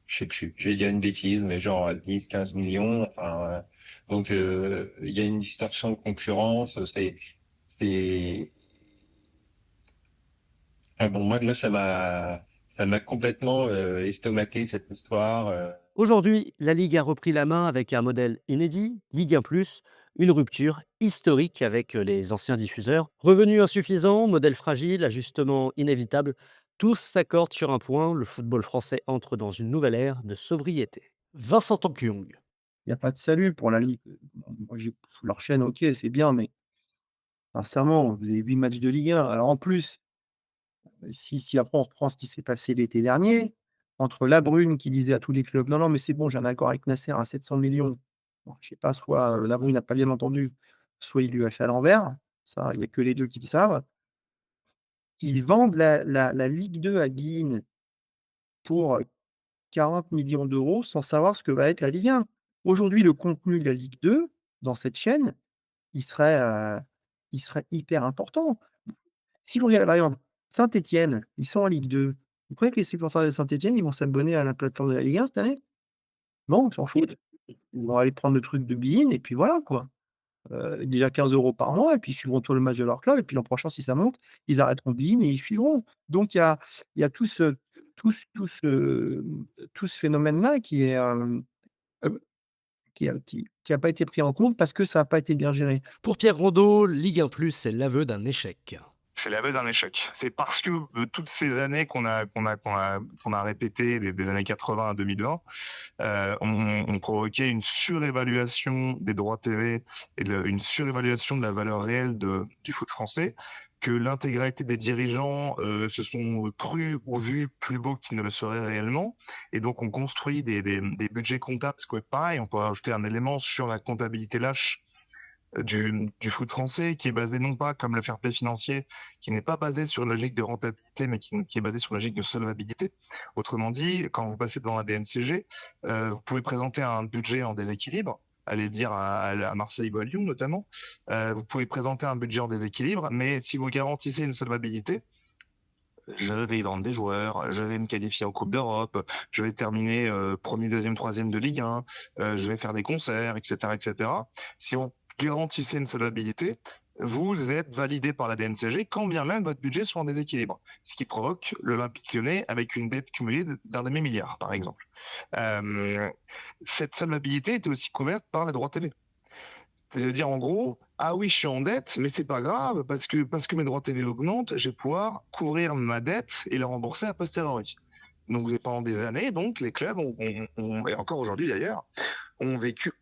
je sais plus, je vais dire une bêtise, mais genre 10, 15 millions. Enfin, donc il y a une distorsion de concurrence. C'est. Ah bon, moi là, ça m'a complètement estomaqué cette histoire. Aujourd'hui, la Ligue a repris la main avec un modèle inédit, Ligue 1 +, une rupture historique avec les anciens diffuseurs. Revenus insuffisants, modèle fragile, ajustement inévitable, tous s'accordent sur un point, le football français entre dans une nouvelle ère de sobriété. Vincent Tankyong. Il y a pas de salut pour la Ligue. Moi, j'ai leur chaîne, OK, c'est bien, mais sincèrement, vous avez 8 matchs de Ligue 1. Alors en plus, si après on reprend ce qui s'est passé l'été dernier, entre La Brune qui disait à tous les clubs: «Non, non, mais c'est bon, j'ai un accord avec Nasser à 700 millions». Bon, je sais pas, soit, La Brune n'a pas bien entendu, soit il lui a fait à l'envers. Ça, il y a que les 2 qui le savent. Ils vendent la Ligue 2 à beIN pour, 40 millions d'euros sans savoir ce que va être la Ligue 1. Aujourd'hui, le contenu de la Ligue 2 dans cette chaîne, il serait, heu, il serait hyper important. Si vous regardez par exemple Saint-Étienne, ils sont en Ligue 2. Vous croyez que les supporters de Saint-Étienne, ils vont s'abonner à la plateforme de la Ligue 1 cette année? Non, ils s'en foutent. Ils vont aller prendre le truc de beIN et puis voilà quoi. Déjà 15 € par mois et puis ils suivront tout le match de leur club et puis l'an prochain si ça monte, ils arrêteront beIN et ils suivront. Donc il y a tout ce phénomène-là qui est, qui a pas été pris en compte parce que ça a pas été bien géré. Pour Pierre Rondeau, Ligue 1 +, c'est l'aveu d'un échec. C'est l'aveu d'un échec. C'est parce que toutes ces années qu'on a répétées, des années 80 à 2020, ont provoqué une surévaluation des droits TV et une surévaluation de la valeur réelle du foot français, que l'intégralité des dirigeants se sont crus ou vus plus beaux qu'ils ne le seraient réellement, et donc on construit des budgets comptables, parce que pareil, on peut rajouter un élément sur la comptabilité lâche du foot français, qui est basé non pas comme le fair play financier, qui n'est pas basé sur une logique de rentabilité, mais qui est basé sur une logique de solvabilité. Autrement dit, quand vous passez devant la DNCG, vous pouvez présenter un budget en déséquilibre, allez dire à Marseille ou à Lyon notamment, vous pouvez présenter un budget en déséquilibre, mais si vous garantissez une solvabilité, je vais vendre des joueurs, je vais me qualifier en Coupe d'Europe, je vais terminer premier, deuxième, troisième de Ligue 1, je vais faire des concerts, etc., etc. Si on garantissez une solvabilité, vous êtes validé par la DNCG quand bien même votre budget soit en déséquilibre, ce qui provoque l'Olympique Lyonnais avec une dette cumulée d'un demi-milliard, par exemple. Cette solvabilité était aussi couverte par les droits télé. C'est-à-dire, en gros, ah oui, je suis en dette, mais c'est pas grave, parce que mes droits télé augmentent, je vais pouvoir couvrir ma dette et la rembourser a posteriori. Donc, pendant des années, donc, les clubs, et encore aujourd'hui d'ailleurs, ont vécu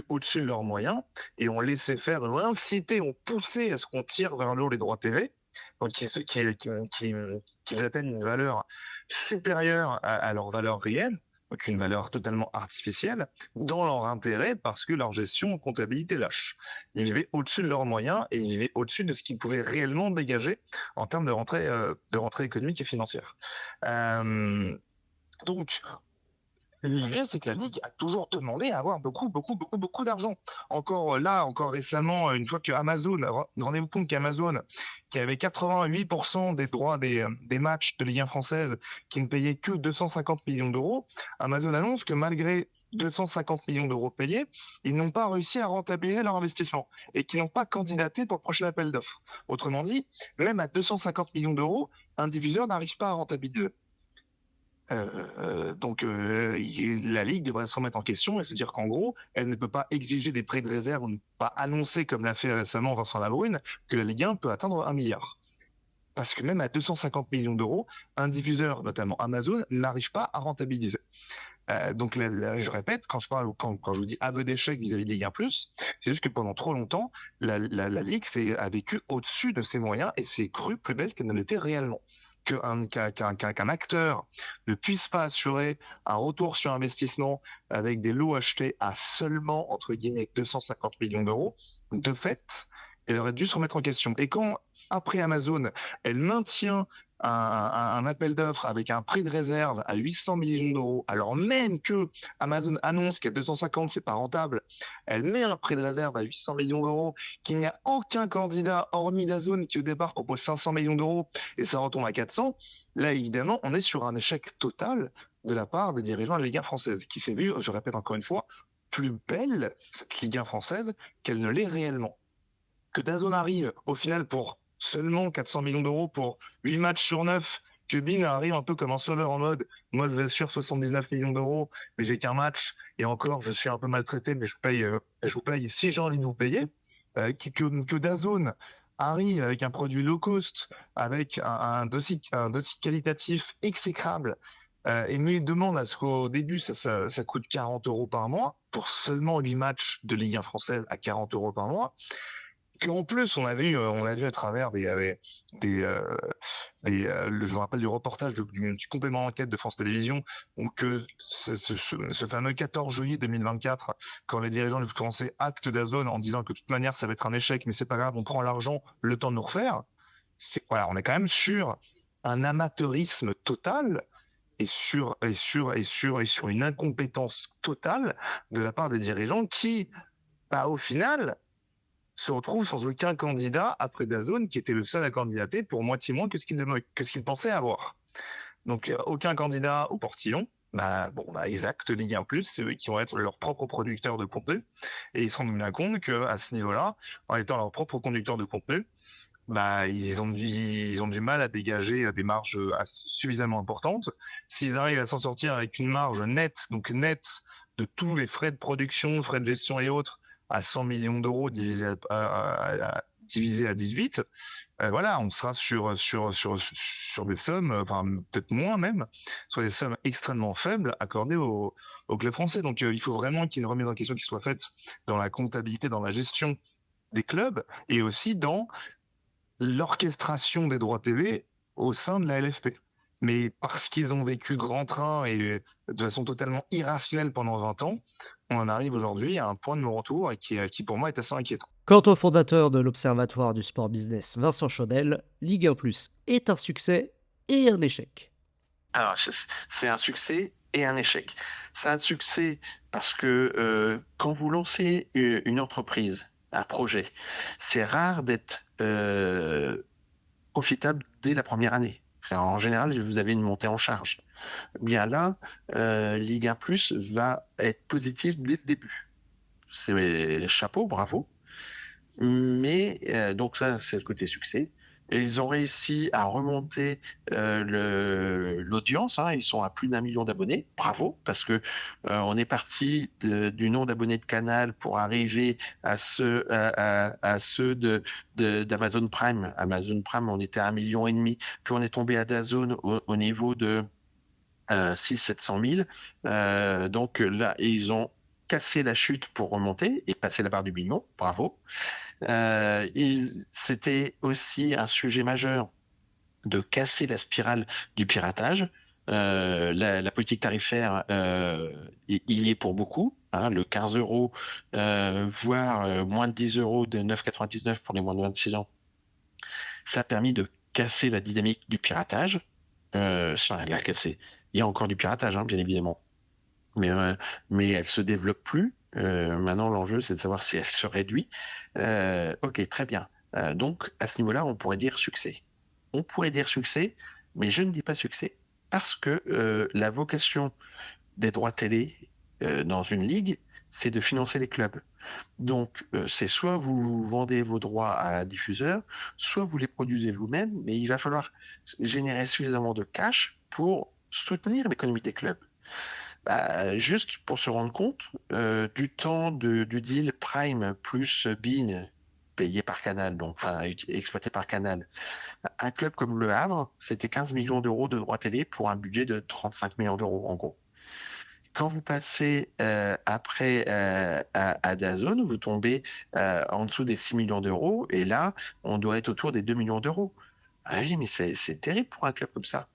au-dessus de leurs moyens et ont laissé faire, ont incité, ont poussé à ce qu'on tire vers le haut les droits TV, donc qu'ils atteignent une valeur supérieure à leur valeur réelle, donc une valeur totalement artificielle, dans leur intérêt, parce que leur gestion en comptabilité lâche. Ils vivaient au-dessus de leurs moyens et ils vivaient au-dessus de ce qu'ils pouvaient réellement dégager en termes de rentrée économique et financière. Donc, l'idée, c'est que la Ligue a toujours demandé à avoir beaucoup d'argent. Encore récemment, une fois que Amazon, rendez-vous compte qu'Amazon, qui avait 88% des droits des matchs de Ligue 1 française, qui ne payait que 250 millions d'euros, Amazon annonce que malgré 250 millions d'euros payés, ils n'ont pas réussi à rentabiliser leur investissement et qu'ils n'ont pas candidaté pour le prochain appel d'offres. Autrement dit, même à 250 millions d'euros, un diffuseur n'arrive pas à rentabiliser. Donc la Ligue devrait se remettre en question et se dire qu'en gros, elle ne peut pas exiger des prêts de réserve ou ne pas annoncer, comme l'a fait récemment Vincent Labrune, que la Ligue 1 peut atteindre 1 milliard. Parce que même à 250 millions d'euros, un diffuseur, notamment Amazon, n'arrive pas à rentabiliser. Donc je répète, quand je vous dis aveu d'échec vis-à-vis de Ligue 1+, c'est juste que pendant trop longtemps, la Ligue a vécu au-dessus de ses moyens et s'est crue plus belle qu'elle ne l'était réellement. Qu'un acteur ne puisse pas assurer un retour sur investissement avec des lots achetés à seulement, entre guillemets, 250 millions d'euros, de fait, elle aurait dû se remettre en question. Et quand, après Amazon, elle maintient un appel d'offres avec un prix de réserve à 800 millions d'euros, alors même que Amazon annonce qu'à 250, c'est pas rentable, elle met un prix de réserve à 800 millions d'euros, qu'il n'y a aucun candidat, hormis DAZN, qui au départ propose 500 millions d'euros, et ça retombe à 400, là, évidemment, on est sur un échec total de la part des dirigeants de la Ligue 1 française, qui s'est vu, je répète encore une fois, plus belle, cette Ligue 1 française, qu'elle ne l'est réellement. Que DAZN arrive, au final, pour seulement 400 millions d'euros pour 8 matchs sur 9, que Bein arrive un peu comme un sauveur en mode « moi je vais sur 79 millions d'euros, mais j'ai qu'un match, et encore je suis un peu maltraité, mais je vous paye si j'ai envie de vous payer », que DAZN arrive avec un produit low cost, avec un dossier qualitatif exécrable, et me demande à ce qu'au début ça coûte 40 euros par mois, pour seulement 8 matchs de Ligue 1 française à 40 euros par mois, qu'en plus on a vu à travers je me rappelle du reportage du complément d'enquête de France Télévisions, que ce fameux 14 juillet 2024, quand les dirigeants du foot français actent DAZN en disant que de toute manière ça va être un échec, mais c'est pas grave, on prend l'argent, le temps de nous refaire. On est quand même sur un amateurisme total et sur une incompétence totale de la part des dirigeants qui, au final, se retrouve sans aucun candidat après DAZN, qui était le seul à candidater pour moitié moins que ce qu'il pensait avoir. Donc aucun candidat au portillon. Ils actent Ligue 1+, c'est eux qui vont être leurs propres producteurs de contenu, et ils se rendent bien compte qu'à ce niveau-là, en étant leurs propres conducteurs de contenu, ils ont du mal à dégager des marges suffisamment importantes. S'ils arrivent à s'en sortir avec une marge nette de tous les frais de production, frais de gestion et autres, à 100 millions d'euros divisé divisé à 18, voilà, on sera sur des sommes, enfin peut-être moins même, sur des sommes extrêmement faibles accordées au club français. Donc il faut vraiment qu'il y ait une remise en question qui soit faite dans la comptabilité, dans la gestion des clubs et aussi dans l'orchestration des droits TV au sein de la LFP. Mais parce qu'ils ont vécu grand train et de façon totalement irrationnelle pendant 20 ans, on en arrive aujourd'hui à un point de non-retour et qui pour moi est assez inquiétant. Quant au fondateur de l'Observatoire du sport business, Vincent Chaudel, Ligue 1 Plus est un succès et un échec. Alors, c'est un succès et un échec. C'est un succès parce que quand vous lancez une entreprise, un projet, c'est rare d'être profitable dès la première année. Enfin, en général, vous avez une montée en charge. Bien là, Ligue 1 Plus va être positif dès le début. C'est chapeau, bravo. Mais donc ça, c'est le côté succès. Et ils ont réussi à remonter l'audience. Hein, ils sont à plus d'1 million d'abonnés. Bravo, parce que on est parti du nombre d'abonnés de Canal pour arriver à ceux d'Amazon Prime. Amazon Prime, on était à 1,5 million. Puis on est tombé à DAZN au niveau de 600 000, 700 000. Donc là, ils ont cassé la chute pour remonter et passer la barre du million. Bravo. C'était aussi un sujet majeur de casser la spirale du piratage. La politique tarifaire, il y est pour beaucoup. Hein, le 15 euros, voire moins de 10 euros de 9,99 pour les moins de 26 ans. Ça a permis de casser la dynamique du piratage. Ça, elle a cassé. Il y a encore du piratage, hein, bien évidemment. Mais elle se développe plus. Maintenant, l'enjeu, c'est de savoir si elle se réduit. Ok, très bien. Donc, à ce niveau-là, on pourrait dire succès. On pourrait dire succès, mais je ne dis pas succès parce que la vocation des droits télé dans une ligue, c'est de financer les clubs. Donc, c'est soit vous vendez vos droits à un diffuseur, soit vous les produisez vous-même, mais il va falloir générer suffisamment de cash pour soutenir l'économie des clubs. Bah, juste pour se rendre compte du temps du deal Prime plus Bein payé par Canal, donc enfin exploité par Canal. Un club comme Le Havre, c'était 15 millions d'euros de droits télé pour un budget de 35 millions d'euros en gros. Quand vous passez après à DAZN, vous tombez en dessous des 6 millions d'euros et là, on doit être autour des 2 millions d'euros. Ah oui, mais c'est terrible pour un club comme ça.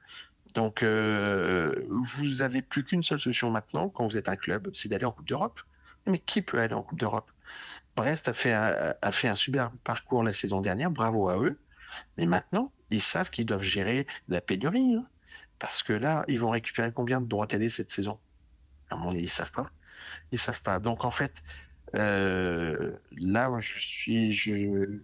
Donc, vous avez plus qu'une seule solution maintenant quand vous êtes un club, c'est d'aller en Coupe d'Europe. Mais qui peut aller en Coupe d'Europe? Brest a fait un super parcours la saison dernière, bravo à eux. Mais maintenant, ils savent qu'ils doivent gérer la pénurie. Hein, parce que là, ils vont récupérer combien de droits télé cette saison? À mon avis, ils savent pas. Ils savent pas. Donc, en fait, là, je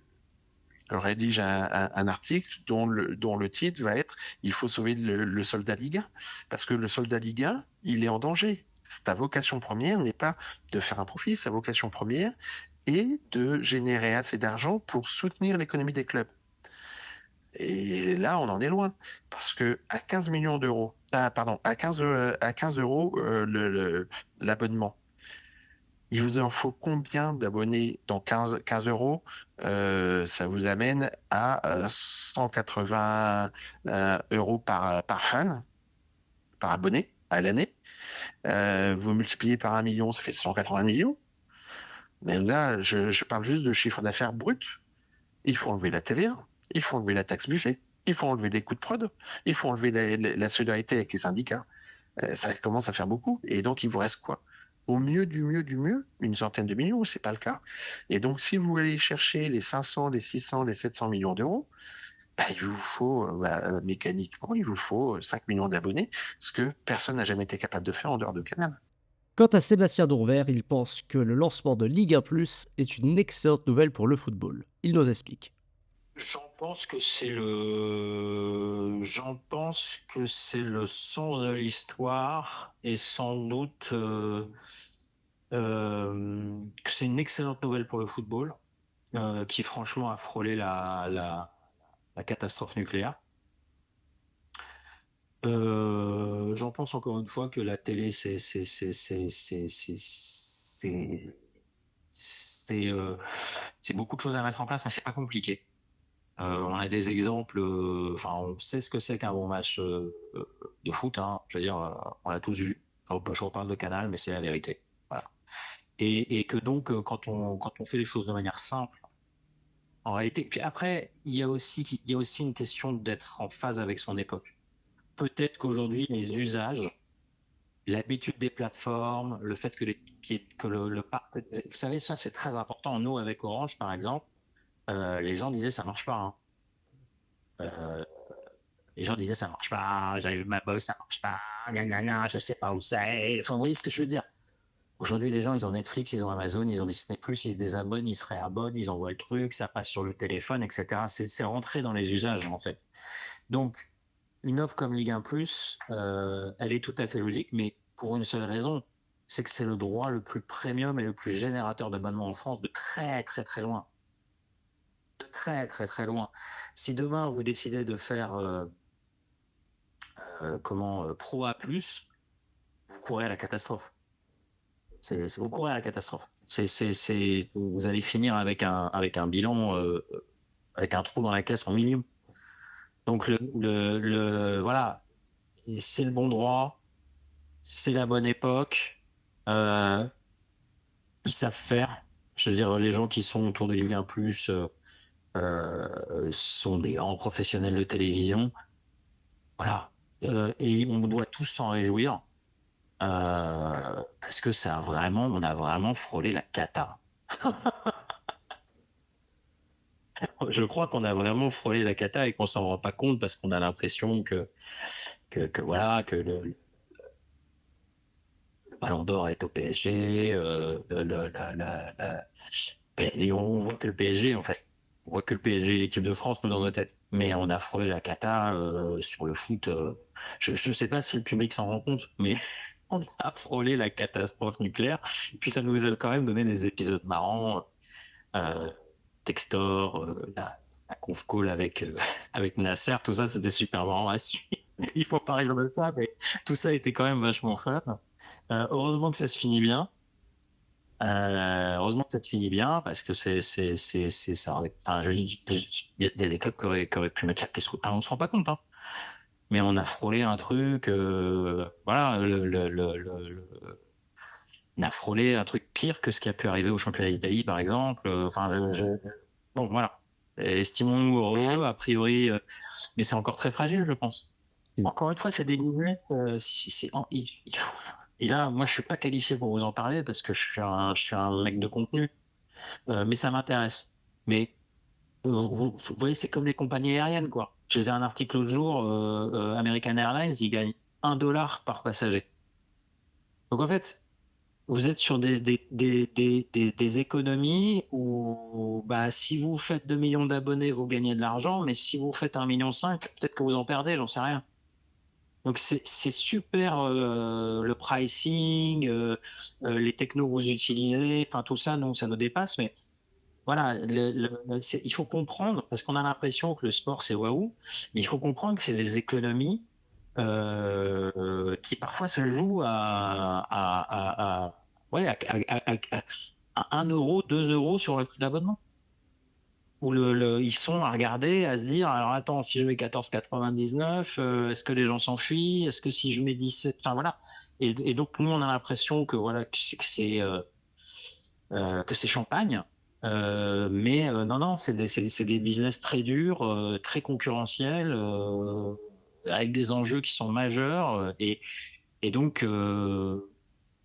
rédige un article dont le titre va être Il faut sauver le soldat Ligue 1. Parce que le soldat Ligue 1, il est en danger. Sa vocation première n'est pas de faire un profit, sa vocation première est de générer assez d'argent pour soutenir l'économie des clubs. Et là, on en est loin. Parce que à 15 millions d'euros, à 15 euros l'abonnement, il vous en faut combien d'abonnés? Dans 15 euros, ça vous amène à 180 euros par fan, par abonné à l'année. Vous multipliez par 1 million, ça fait 180 millions. Mais là, je parle juste de chiffre d'affaires brut. Il faut enlever la TVA, il faut enlever la taxe Buffet, il faut enlever les coûts de prod, il faut enlever la solidarité avec les syndicats. Ça commence à faire beaucoup. Et donc, il vous reste quoi? Au mieux du mieux du mieux, une centaine de millions, c'est pas le cas. Et donc, si vous voulez chercher les 500, les 600, les 700 millions d'euros, bah, il vous faut, mécaniquement, il vous faut 5 millions d'abonnés, ce que personne n'a jamais été capable de faire en dehors de Canal. Quant à Sébastien Dourvert, il pense que le lancement de Ligue 1 Plus est une excellente nouvelle pour le football. Il nous explique. J'en pense que c'est le sens de l'histoire et sans doute que c'est une excellente nouvelle pour le football qui franchement a frôlé la catastrophe nucléaire. J'en pense encore une fois que la télé c'est c'est beaucoup de choses à mettre en place, mais c'est pas compliqué. On a des exemples, enfin, on sait ce que c'est qu'un bon match de foot, hein. Je veux dire, on l'a tous vu. Je reparle de Canal, mais c'est la vérité. Voilà. Et que donc, quand on fait les choses de manière simple, en réalité. Puis après, il y a aussi une question d'être en phase avec son époque. Peut-être qu'aujourd'hui, les usages, l'habitude des plateformes, le fait que vous savez, ça c'est très important. Nous, avec Orange, par exemple, les gens disaient ça marche pas, hein. Euh, les gens disaient ça marche pas, j'arrive ma box, ça marche pas, nanana, je sais pas où c'est. Enfin, vous voyez ce que je veux dire. Aujourd'hui, les gens, ils ont Netflix, ils ont Amazon, ils ont Disney+, ils se désabonnent, ils se réabonnent, ils envoient le truc, ça passe sur le téléphone, etc. C'est rentré dans les usages, en fait. Donc, une offre comme Ligue 1+, elle est tout à fait logique, mais pour une seule raison, c'est que c'est le droit le plus premium et le plus générateur d'abonnements en France de très, très, très loin. De très, très, très loin. Si demain, vous décidez de faire Pro A+, vous courez à la catastrophe. Vous courez à la catastrophe. Vous allez finir avec un bilan, avec un trou dans la caisse en minimum. Donc voilà, et c'est le bon droit, c'est la bonne époque. Ils savent faire. Je veux dire, les gens qui sont autour de Ligue 1+, sont des grands professionnels de télévision. Voilà. Et on doit tous s'en réjouir. Parce que on a vraiment frôlé la cata. Je crois qu'on a vraiment frôlé la cata et qu'on s'en rend pas compte parce qu'on a l'impression que voilà, que le Ballon d'Or est au PSG, et on voit que le PSG, en fait. On voit que le PSG et l'équipe de France, nous, dans nos têtes. Mais on a frôlé la cata sur le foot. Je sais pas si le public s'en rend compte, mais on a frôlé la catastrophe nucléaire. Puis ça nous a quand même donné des épisodes marrants. Textor, la conf call avec Nasser, tout ça, c'était super marrant à suivre. Il faut pas rire de ça, mais tout ça était quand même vachement fun. Heureusement que ça se finit bien. Heureusement que ça se finit bien parce que c'est ça. Enfin, il y a des clubs qui auraient pu mettre la pièce. On se rend pas compte, hein. Mais on a frôlé un truc. Voilà, on a frôlé un truc pire que ce qui a pu arriver au championnat d'Italie, par exemple. Enfin, bon, voilà. Estimons-nous heureux, a priori, mais c'est encore très fragile, je pense. Encore une fois, c'est des lunettes. Et là, moi, je suis pas qualifié pour vous en parler parce que je suis un mec de contenu, mais ça m'intéresse. Mais vous voyez, c'est comme les compagnies aériennes, quoi. Je lisais un article l'autre jour, American Airlines, ils gagnent $1 par passager. Donc en fait, vous êtes sur des économies où, bah, si vous faites 2 millions d'abonnés, vous gagnez de l'argent, mais si vous faites 1,5 million, peut-être que vous en perdez, j'en sais rien. Donc c'est super, le pricing, les technos que vous utilisez, enfin tout ça, nous, ça nous dépasse, mais voilà, il faut comprendre, parce qu'on a l'impression que le sport c'est waouh, mais il faut comprendre que c'est des économies qui parfois se jouent ouais, à 1 euro, 2 euros sur le prix de l'abonnement. Où ils sont à regarder, à se dire, alors attends, si je mets 14,99, est-ce que les gens s'enfuient? Est-ce que si je mets 17, enfin voilà. Et donc nous, on a l'impression que voilà que c'est champagne. Mais non, c'est des business très durs, très concurrentiels, avec des enjeux qui sont majeurs. Et donc,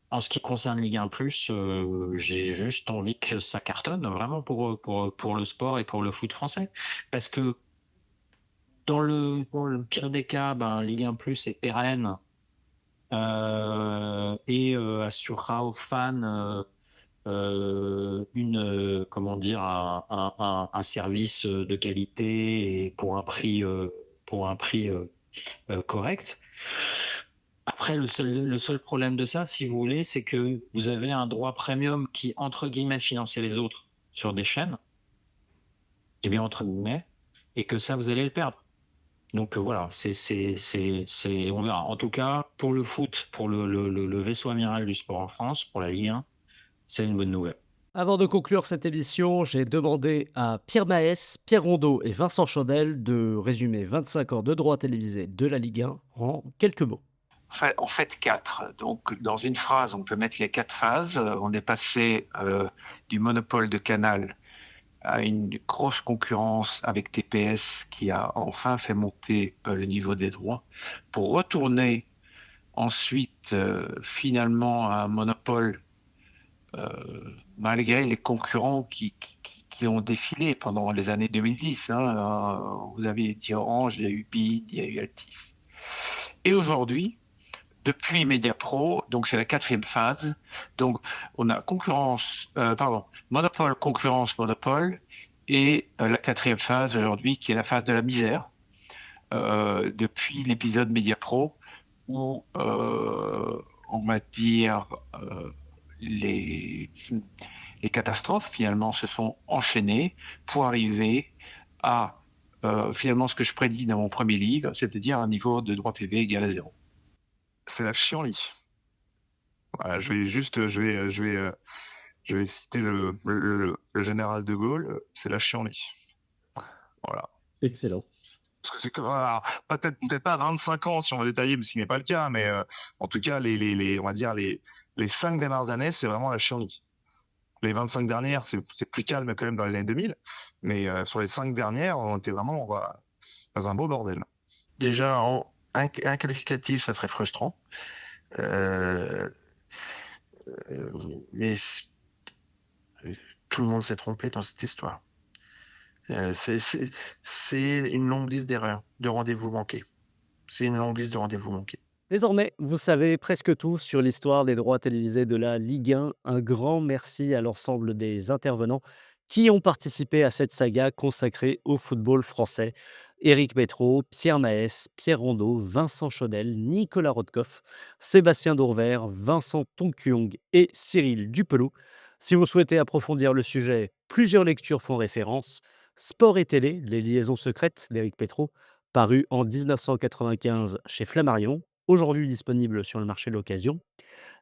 en ce qui concerne Ligue 1+, j'ai juste envie que ça cartonne vraiment pour le sport et pour le foot français. Parce que dans le pire des cas, ben, Ligue 1+ est pérenne et assurera aux fans comment dire, un service de qualité et pour un prix correct. Après, le seul problème de ça, si vous voulez, c'est que vous avez un droit premium qui, entre guillemets, finançait les autres sur des chaînes, et bien entre guillemets, et que ça, vous allez le perdre. Donc voilà, on verra. En tout cas, pour le foot, pour le vaisseau amiral du sport en France, pour la Ligue 1, c'est une bonne nouvelle. Avant de conclure cette émission, j'ai demandé à Pierre Maes, Pierre Rondeau et Vincent Chaudel de résumer 25 ans de droit télévisé de la Ligue 1 en quelques mots. En fait, 4. Donc, dans une phrase, on peut mettre les 4 phases. On est passé du monopole de Canal à une grosse concurrence avec TPS qui a enfin fait monter le niveau des droits pour retourner ensuite finalement à un monopole malgré les concurrents qui ont défilé pendant les années 2010. Vous avez dit Orange, il y a eu BID, il y a eu Altis. Et aujourd'hui, depuis Mediapro, donc c'est la 4e phase. Donc on a monopole, concurrence, monopole, et la 4e phase aujourd'hui qui est la phase de la misère. Depuis l'épisode Mediapro où on va dire les catastrophes finalement se sont enchaînées pour arriver à finalement ce que je prédis dans mon premier livre, c'est-à-dire un niveau de droit TV égal à 0. C'est la chienlit. Voilà, je vais citer le général de Gaulle, c'est la chienlit. Voilà. Excellent. Parce que c'est que, peut-être pas à 25 ans si on va détailler, ce qui n'est pas le cas, mais en tout cas, on va dire les 5 dernières années, c'est vraiment la chienlit. Les 25 dernières, c'est plus calme quand même dans les années 2000, mais sur les 5 dernières, on était vraiment dans un beau bordel. Déjà, un qualificatif, ça serait frustrant. Mais tout le monde s'est trompé dans cette histoire. C'est une longue liste d'erreurs, de rendez-vous manqués. C'est une longue liste de rendez-vous manqués. Désormais, vous savez presque tout sur l'histoire des droits télévisés de la Ligue 1. Un grand merci à l'ensemble des intervenants qui ont participé à cette saga consacrée au football français. Éric Métraud, Pierre Maes, Pierre Rondeau, Vincent Chaudel, Nicolas Rothkopf, Sébastien Dourvert, Vincent Tonkyong et Cyril Dupelot. Si vous souhaitez approfondir le sujet, plusieurs lectures font référence. Sport et télé, les liaisons secrètes d'Éric Métraud, paru en 1995 chez Flammarion, aujourd'hui disponible sur le marché de l'occasion.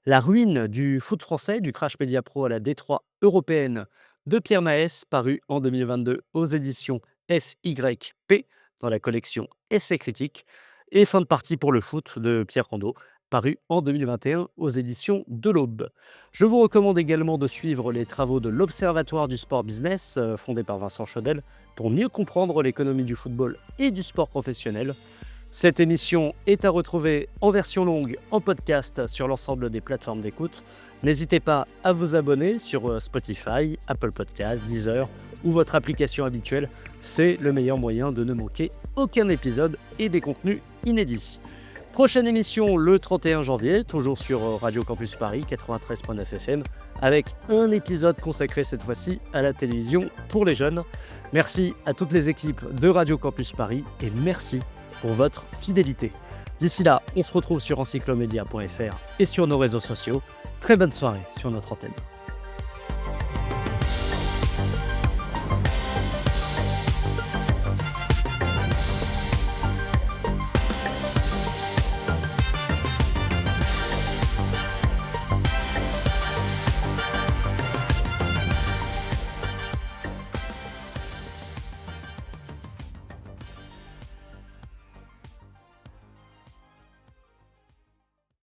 La ruine du foot français, du Crash Media Pro à la Détroit européenne de Pierre Maes, paru en 2022 aux éditions FYP dans la collection Essais critiques. Et fin de partie pour le foot de Pierre Rondeau, paru en 2021 aux éditions de l'Aube. Je vous recommande également de suivre les travaux de l'Observatoire du sport business, fondé par Vincent Chaudel, pour mieux comprendre l'économie du football et du sport professionnel. Cette émission est à retrouver en version longue, en podcast sur l'ensemble des plateformes d'écoute. N'hésitez pas à vous abonner sur Spotify, Apple Podcasts, Deezer ou votre application habituelle. C'est le meilleur moyen de ne manquer aucun épisode et des contenus inédits. Prochaine émission le 31 janvier, toujours sur Radio Campus Paris 93.9 FM, avec un épisode consacré cette fois-ci à la télévision pour les jeunes. Merci à toutes les équipes de Radio Campus Paris et merci pour votre fidélité. D'ici là, on se retrouve sur encyclomedia.fr et sur nos réseaux sociaux. Très bonne soirée sur notre antenne.